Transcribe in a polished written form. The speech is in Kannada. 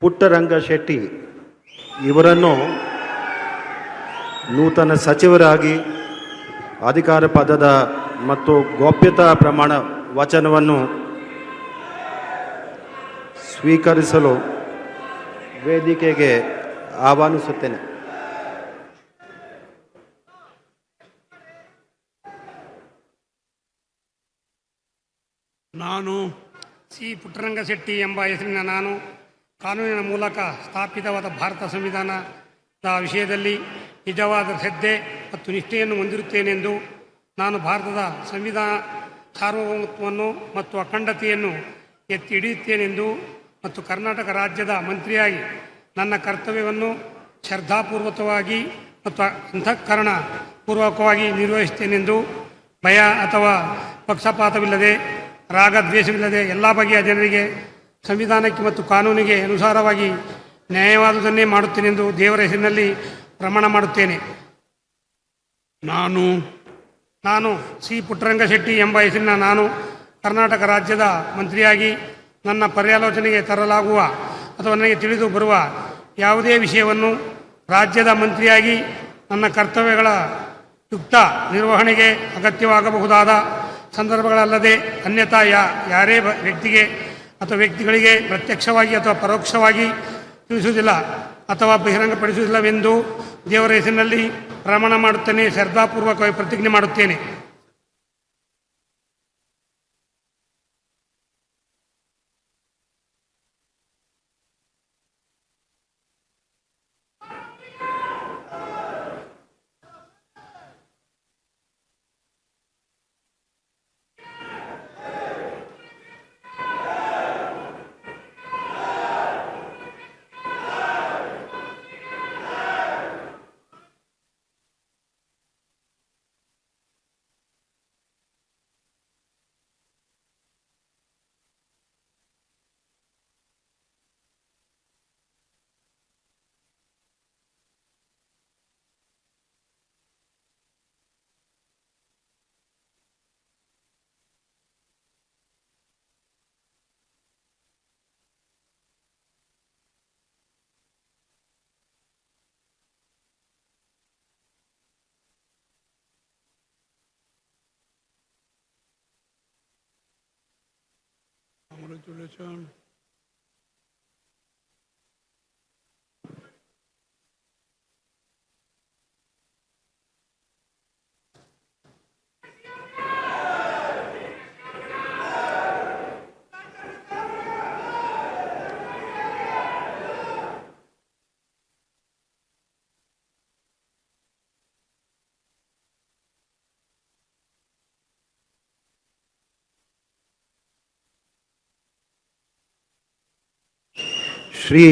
ಪುಟ್ಟರಂಗ ಶೆಟ್ಟಿ ಇವರನ್ನು ನೂತನ ಸಚಿವರಾಗಿ ಅಧಿಕಾರ ಪದದ ಮತ್ತು ಗೌಪ್ಯತಾ ಪ್ರಮಾಣ ವಚನವನ್ನು ಸ್ವೀಕರಿಸಲು ವೇದಿಕೆಗೆ ಆಹ್ವಾನಿಸುತ್ತೇನೆ. ನಾನು ಸಿ ಪುಟ್ಟರಂಗ ಶೆಟ್ಟಿ ಎಂಬ ಹೆಸರಿನ ನಾನು ಕಾನೂನಿನ ಮೂಲಕ ಸ್ಥಾಪಿತವಾದ ಭಾರತ ಸಂವಿಧಾನದ ವಿಷಯದಲ್ಲಿ ನಿಜವಾದ ಶ್ರದ್ಧೆ ಮತ್ತು ನಿಷ್ಠೆಯನ್ನು ಹೊಂದಿರುತ್ತೇನೆಂದು ನಾನು ಭಾರತದ ಸಂವಿಧಾನ ಸಾರ್ವಭೌಮತ್ವವನ್ನು ಮತ್ತು ಅಖಂಡತೆಯನ್ನು ಎತ್ತಿ ಹಿಡಿಯುತ್ತೇನೆಂದು ಮತ್ತು ಕರ್ನಾಟಕ ರಾಜ್ಯದ ಮಂತ್ರಿಯಾಗಿ ನನ್ನ ಕರ್ತವ್ಯವನ್ನು ಶ್ರದ್ಧಾಪೂರ್ವಕವಾಗಿ ಮತ್ತು ಅಂತಃಕರಣ ಪೂರ್ವಕವಾಗಿ ನಿರ್ವಹಿಸುತ್ತೇನೆಂದು ಭಯ ಅಥವಾ ಪಕ್ಷಪಾತವಿಲ್ಲದೆ ರಾಗದ್ವೇಷವಿಲ್ಲದೆ ಎಲ್ಲ ಬಗೆಯ ಜನರಿಗೆ ಸಂವಿಧಾನಕ್ಕೆ ಮತ್ತು ಕಾನೂನಿಗೆ ಅನುಸಾರವಾಗಿ ನ್ಯಾಯವಾದುದನ್ನೇ ಮಾಡುತ್ತೇನೆಂದು ದೇವರ ಹೆಸರಿನಲ್ಲಿ ಪ್ರಮಾಣ ಮಾಡುತ್ತೇನೆ. ನಾನು ಸಿ ಪುಟ್ಟರಂಗ ಶೆಟ್ಟಿ ಎಂಬ ಹೆಸರಿನ ನಾನು ಕರ್ನಾಟಕ ರಾಜ್ಯದ ಮಂತ್ರಿಯಾಗಿ ನನ್ನ ಪರ್ಯಾಲೋಚನೆಗೆ ತರಲಾಗುವ ಅಥವಾ ನನಗೆ ತಿಳಿದು ಬರುವ ಯಾವುದೇ ವಿಷಯವನ್ನು ರಾಜ್ಯದ ಮಂತ್ರಿಯಾಗಿ ನನ್ನ ಕರ್ತವ್ಯಗಳ ಯುಕ್ತ ನಿರ್ವಹಣೆಗೆ ಅಗತ್ಯವಾಗಬಹುದಾದ ಸಂದರ್ಭಗಳಲ್ಲದೆ ಅನ್ಯಥಾ ಯಾರೇ ವ್ಯಕ್ತಿಗೆ ಅಥವಾ ವ್ಯಕ್ತಿಗಳಿಗೆ ಪ್ರತ್ಯಕ್ಷವಾಗಿ ಅಥವಾ ಪರೋಕ್ಷವಾಗಿ ತಿಳಿಸುವುದಿಲ್ಲ ಅಥವಾ ಬಹಿರಂಗಪಡಿಸುವುದಿಲ್ಲವೆಂದು ದೇವರ ಹೆಸರಿನಲ್ಲಿ ಪ್ರಮಾಣ ಮಾಡುತ್ತೇನೆ, ಶ್ರದ್ಧಾಪೂರ್ವಕವಾಗಿ ಪ್ರತಿಜ್ಞೆ ಮಾಡುತ್ತೇನೆ. Congratulations. ಶ್ರೀ